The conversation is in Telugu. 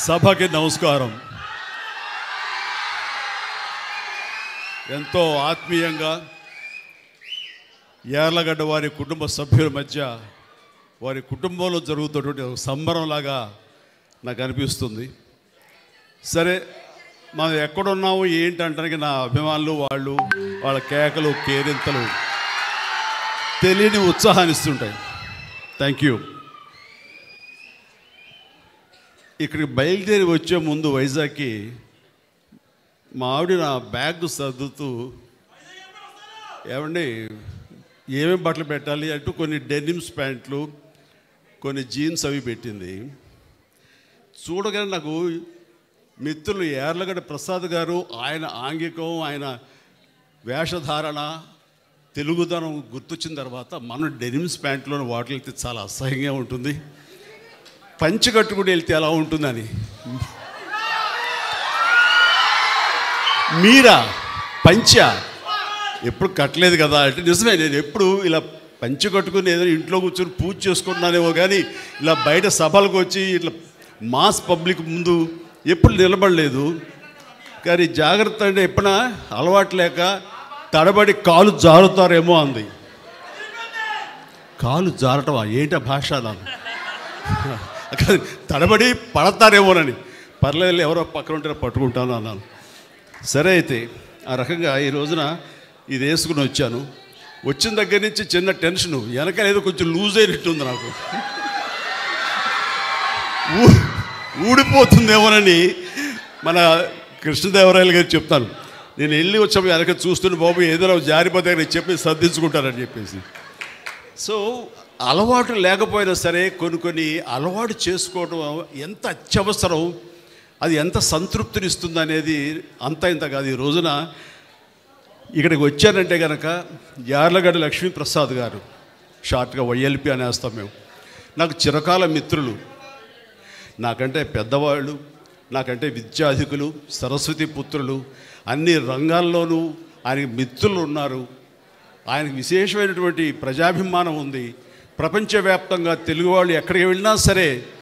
సభకి నమస్కారం. ఎంతో ఆత్మీయంగా యార్లగడ్డ వారి కుటుంబ సభ్యుల మధ్య వారి కుటుంబంలో జరుగుతున్నటువంటి ఒక సంబరంలాగా నాకు అనిపిస్తుంది. సరే, మనం ఎక్కడున్నాము ఏంటంటానికి నా అభిమానులు వాళ్ళ కేకలు కేరింతలు తెలియని ఉత్సాహాన్ని ఇస్తుంటాయి. Thank you. ఇక్కడికి బయలుదేరి వచ్చే ముందు వైజాగ్కి మా ఆవిడ నా బ్యాగ్ సర్దుతూ ఏమండి ఏమేమి బట్టలు పెట్టాలి అంటూ కొన్ని డెనిమ్స్ ప్యాంట్లు కొన్ని జీన్స్ అవి పెట్టింది. చూడగానే నాకు మిత్రులు యార్లగడ్డ ప్రసాద్ గారు ఆయన ఆంగికం ఆయన వేషధారణ తెలుగుదనం గుర్తొచ్చిన తర్వాత మనం డెనిమ్స్ ప్యాంట్లోని వాటికి వెళ్తే చాలా అసహ్యంగా ఉంటుంది, పంచి కట్టుకుని వెళ్తే ఎలా ఉంటుందని. మీరా పంచా ఎప్పుడు కట్టలేదు కదా అంటే నిజమే. నేను ఎప్పుడు ఇలా పంచి కట్టుకుని ఏదో ఇంట్లో కూర్చొని పూజ చేసుకుంటున్నానేమో కానీ ఇలా బయట సభలకు వచ్చి ఇట్లా మాస్ పబ్లిక్ ముందు ఎప్పుడు నిలబడలేదు. కానీ జాగ్రత్త అంటే ఎప్పుడైనా అలవాటు లేక తడబడి కాలు జారుతారేమో అంది. కాలు జారటమా ఏంటి భాష? తడబడి పడతారేమోనని పర్లేదు ఎవరో పక్కన ఉంటే పట్టుకుంటాను అన్నాను. సరే అయితే ఆ రకంగా ఈ రోజున ఇది వేసుకుని వచ్చాను. వచ్చిన దగ్గర నుంచి చిన్న టెన్షను, వెనకాల ఏదో కొంచెం లూజ్ అయినట్టుంది నాకు, ఊడిపోతుందేమోనని మన కృష్ణదేవరాయలు గారు చెప్తాను. నేను వెళ్ళి వచ్చాము వెనక చూస్తుంటే బాబు ఏదైనా జారిపోతే చెప్పి సర్దించుకుంటారని చెప్పేసి. సో అలవాటు లేకపోయినా సరే కొన్ని అలవాటు చేసుకోవడం ఎంత అత్యవసరం, అది ఎంత సంతృప్తినిస్తుంది అనేది అంత ఇంత కాదు. ఈ రోజున ఇక్కడికి వచ్చానంటే కనుక యార్లగడ్డ లక్ష్మీప్రసాద్ గారు, షార్ట్గా వైఎల్పి అనేస్తాం మేము, నాకు చిరకాల మిత్రులు, నాకంటే పెద్దవాళ్ళు, నాకంటే విద్యాధికులు, సరస్వతి పుత్రులు, అన్ని రంగాల్లోనూ ఆయనకి మిత్రులు ఉన్నారు. ఆయనకు విశేషమైనటువంటి ప్రజాభిమానం ఉంది. ప్రపంచవ్యాప్తంగా తెలుగు వాళ్ళు ఎక్కడికి వెళ్ళినా సరే